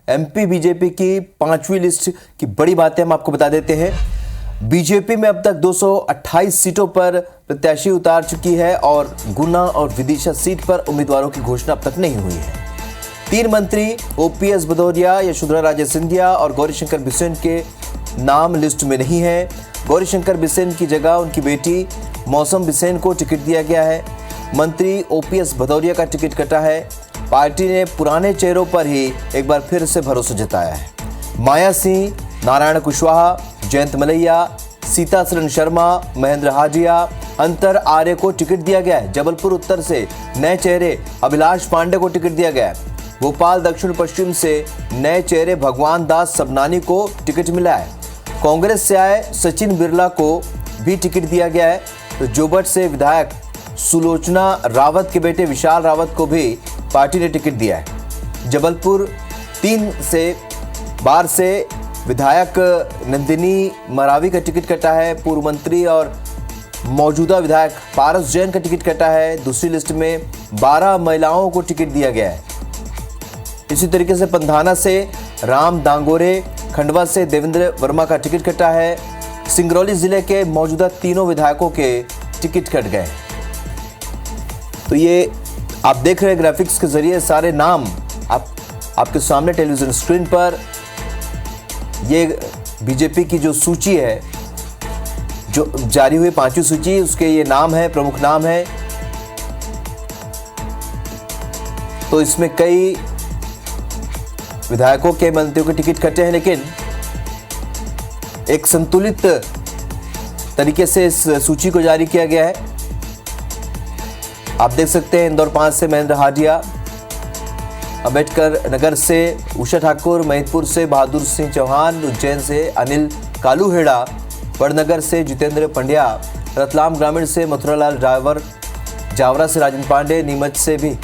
MP BJP की 5वीं list की बड़ी बातें हम आपको बता देते हैं। बीजेपी में अब तक 228 सीटों पर प्रत्याशी उतार चुकी है और गुना और विदिशा सीट पर उम्मीदवारों की घोषणा अब तक नहीं हुई है। 3 मंत्री ओपीएस भदौरिया, यशोधरा राजे सिंधिया और गौरीशंकर बिसेन के नाम लिस्ट में नहीं है। गौरीशंकर बिसेन की जगह उनकी बेटी मौसम बिसेन को टिकट दिया गया है। मंत्री ओपीएस भदौरिया का टिकट कटा है। पार्टी ने पुराने चेहरों पर ही एक बार फिर से भरोसा जताया है। माया सिंह, नारायण कुशवाहा, जयंत मलैया, सीतासरन शर्मा, महेंद्र हाजिया, अंतर आर्य को टिकट दिया गया है। जबलपुर उत्तर से नए चेहरे अभिलाष पांडे को टिकट दिया गया है। भोपाल दक्षिण पश्चिम से नए चेहरे भगवान दास सबनानी को टिकट मिला है। कांग्रेस से आए सचिन बिरला को भी टिकट दिया गया है। तो जोबट से विधायक सुलोचना रावत के बेटे विशाल रावत को भी पार्टी ने टिकट दिया है। जबलपुर 3 से बार से विधायक नंदिनी मरावी का टिकट कटा है। पूर्व मंत्री और मौजूदा विधायक पारस जैन का टिकट कटा है। दूसरी लिस्ट में 12 महिलाओं को टिकट दिया गया है। इसी तरीके से पंधाना से राम दांगोरे, खंडवा से देवेंद्र वर्मा का टिकट कटा है। सिंगरौली जिले के मौजूदा 3 विधायकों के टिकट कट गए। तो ये आप देख रहे हैं ग्राफिक्स के जरिए सारे नाम आपके सामने टेलीविजन स्क्रीन पर। ये बीजेपी की जो सूची है, जो जारी हुई 5वीं सूची, उसके ये नाम है, प्रमुख नाम है। तो इसमें कई विधायकों के, मंत्रियों के टिकट कटे हैं, लेकिन एक संतुलित तरीके से इस सूची को जारी किया गया है। आप देख सकते हैं इंदौर 5 से महेंद्र हाजिया, अंबेडकर नगर से उषा ठाकुर, महिदपुर से बहादुर सिंह चौहान, उज्जैन से अनिल कालूहेड़ा, वड़नगर से जितेंद्र पंड्या, रतलाम ग्रामीण से मथुरालाल ड्राइवर, जावरा से राजन पांडे, नीमच से भी।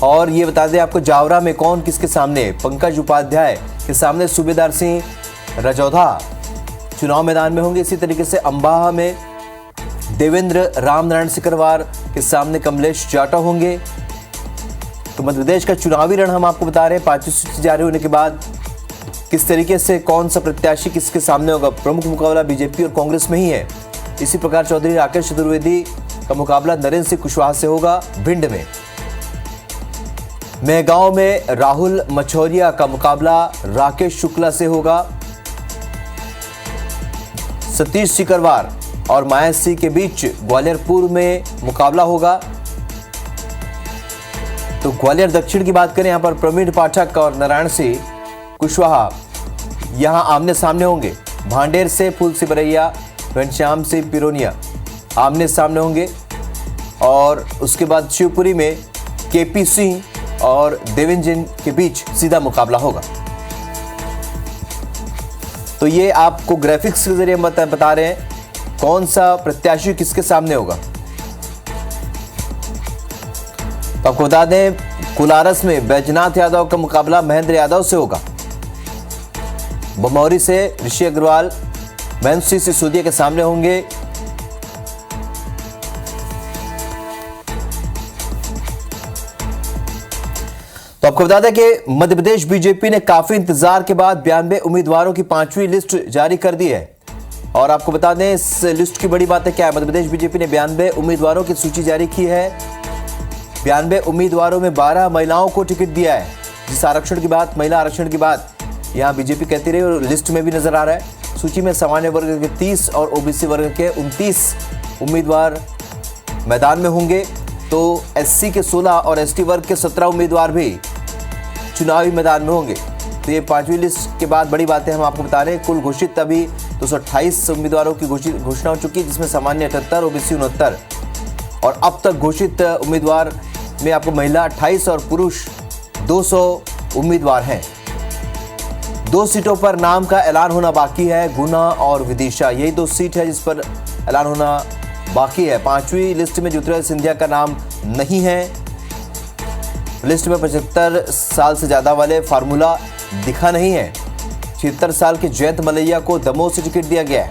और ये बता दें आपको जावरा में कौन किसके सामने, पंकज उपाध्याय के सामने सूबेदार सिंह रजौधा चुनाव मैदान में होंगे। इसी तरीके से अंबाह में देवेंद्र रामनारायण सिकरवार के सामने कमलेश जाटव होंगे। तो मध्य प्रदेश का चुनावी रण हम आपको बता रहे हैं 5वीं सूची जारी होने के बाद किस तरीके से कौन सा प्रत्याशी किसके सामने होगा। प्रमुख मुकाबला बीजेपी और कांग्रेस में ही है। इसी प्रकार चौधरी राकेश चतुर्वेदी का मुकाबला नरेंद्र सिंह कुशवाहा से होगा भिंड में। मेहगांव में राहुल मछौरिया का मुकाबला राकेश शुक्ला से होगा। सतीश सिकरवार और माया सिंह के बीच ग्वालियरपुर में मुकाबला होगा। तो ग्वालियर दक्षिण की बात करें, यहां पर प्रवीण पाठक और नारायण सिंह कुशवाहा यहां आमने सामने होंगे। भांडेर से फूल सिबरैया, घनश्याम सिंह पिरोनिया आमने सामने होंगे। और उसके बाद शिवपुरी में केपी सिंह और देवेंद्र के बीच सीधा मुकाबला होगा। तो ये आपको ग्राफिक्स के जरिए बता रहे हैं कौन सा प्रत्याशी किसके सामने होगा। तो आपको बता दें कुलारस में बैजनाथ यादव का मुकाबला महेंद्र यादव से होगा। बमौरी से ऋषि अग्रवाल महेंद्र सिंह सिसोदिया के सामने होंगे। तो आपको बता दें कि मध्य प्रदेश बीजेपी ने काफी इंतजार के बाद 92 उम्मीदवारों की 5वीं लिस्ट जारी कर दी है। और आपको बता दें इस लिस्ट की बड़ी बात है क्या है। मध्य प्रदेश बीजेपी ने 92 उम्मीदवारों की सूची जारी की है। 92 उम्मीदवारों में 12 महिलाओं को टिकट दिया है। जिस आरक्षण की बात, महिला आरक्षण की बात यहाँ बीजेपी कहती रही और लिस्ट में भी नजर आ रहा है। सूची में सामान्य वर्ग के 30 और ओबीसी वर्ग के 29 उम्मीदवार मैदान में होंगे। तो एससी के 16 और एसटी वर्ग के 17 उम्मीदवार भी चुनावी मैदान में होंगे। तो ये 5वीं लिस्ट के बाद बड़ी बातें हम आपको बता रहे हैं। कुल घोषित अभी 228 उम्मीदवारों की घोषणा हो चुकी है, जिसमें सामान्य 78, ओबीसी 69 और अब तक घोषित उम्मीदवार में आपको महिला 28 और पुरुष 200 उम्मीदवार हैं। 2 सीटों पर नाम का ऐलान होना बाकी है, गुना और विदिशा। यही 2 सीट है जिस पर ऐलान होना बाकी है। 5वीं लिस्ट में ज्योतिरादित्य सिंधिया का नाम नहीं है। लिस्ट में 75 साल से ज्यादा वाले फार्मूला दिखा नहीं है। 76 साल के जयंत मलैया को दमोह से टिकट दिया गया है।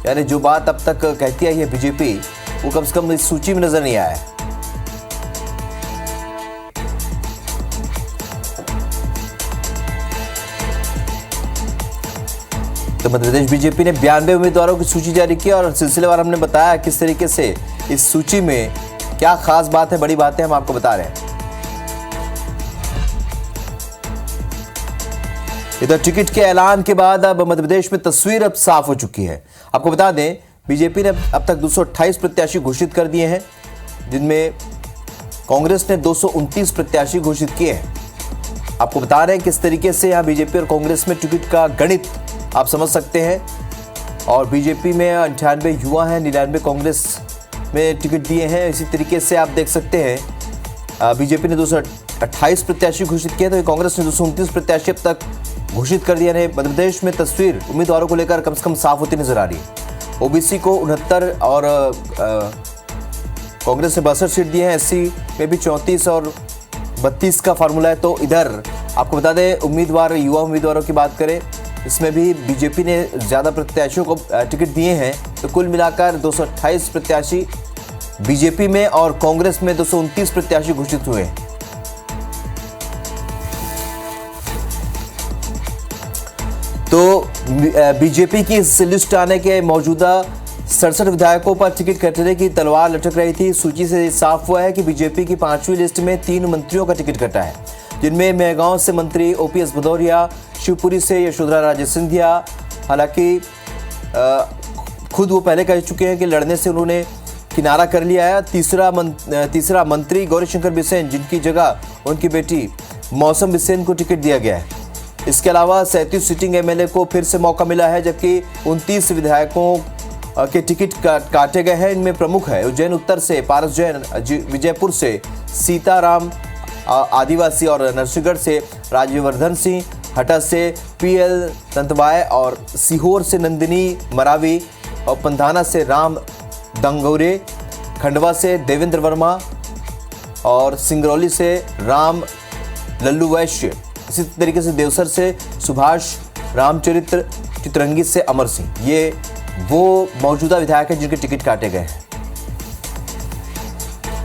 यानी जो बात अब तक कहती आई है बीजेपी, वो कम से कम इस सूची में नजर नहीं आया है। उत्तर मध्य प्रदेश बीजेपी ने 92 उम्मीदवारों की सूची जारी की और सिलसिलेवार हमने बताया किस तरीके से इस सूची में क्या खास बात है, बड़ी बातें हम आपको बता रहे हैं। इधर टिकट के ऐलान के बाद अब मध्य प्रदेश में तस्वीर अब साफ हो चुकी है। आपको बता दें बीजेपी ने अब तक 228 प्रत्याशी घोषित कर दिए हैं, जिनमें कांग्रेस ने 229 प्रत्याशी घोषित किए हैं। आपको बता रहे हैं किस तरीके से यहाँ बीजेपी और कांग्रेस में टिकट का गणित आप समझ सकते हैं। और बीजेपी में 98 युवा हैं, 99 कांग्रेस में टिकट दिए हैं। इसी तरीके से आप देख सकते हैं बीजेपी ने 228 प्रत्याशी घोषित किए तो कांग्रेस ने 229 प्रत्याशी अब तक घोषित कर दिया है। मध्य प्रदेश में तस्वीर उम्मीदवारों को लेकर कम से कम साफ होती नजर आ रही है। ओबीसी को 69 और कांग्रेस ने 62 सीट दिए हैं। एससी में भी 34 और 32 का फार्मूला है। तो इधर आपको बता दें उम्मीदवार, युवा उम्मीदवारों की बात करें, इसमें भी बीजेपी ने ज़्यादा प्रत्याशियों को टिकट दिए हैं। तो कुल मिलाकर 228 प्रत्याशी बीजेपी में और कांग्रेस में 229 प्रत्याशी घोषित हुए हैं। तो बीजेपी की इस लिस्ट आने के मौजूदा 67 विधायकों पर टिकट कटने की तलवार लटक रही थी। सूची से साफ हुआ है कि बीजेपी की 5वीं लिस्ट में 3 मंत्रियों का टिकट कटा है, जिनमें मेहगांव से मंत्री ओपीएस भदौरिया, शिवपुरी से यशोधरा राजे सिंधिया। हालांकि खुद वो पहले कह चुके हैं कि लड़ने से उन्होंने किनारा कर लिया है। तीसरा मंत्री गौरीशंकर बिसेन, जिनकी जगह उनकी बेटी मौसम बिसेन को टिकट दिया गया है। इसके अलावा 37 सिटिंग एमएलए को फिर से मौका मिला है, जबकि 29 विधायकों के टिकट काटे गए हैं। इनमें प्रमुख है उज्जैन उत्तर से पारस जैन, विजयपुर से सीताराम आदिवासी और नरसिंहगढ़ से राजवर्धन सिंह, हटा से पीएल तंतवाय और सीहोर से नंदिनी मरावी और पंधाना से राम दंगौरे, खंडवा से देवेंद्र वर्मा और सिंगरौली से राम लल्लू वैश्य। इसी तरीके से देवसर से सुभाष रामचरित्र, चित्रंगी से अमर सिंह। ये वो मौजूदा विधायक हैं जिनके टिकट काटे गए हैं।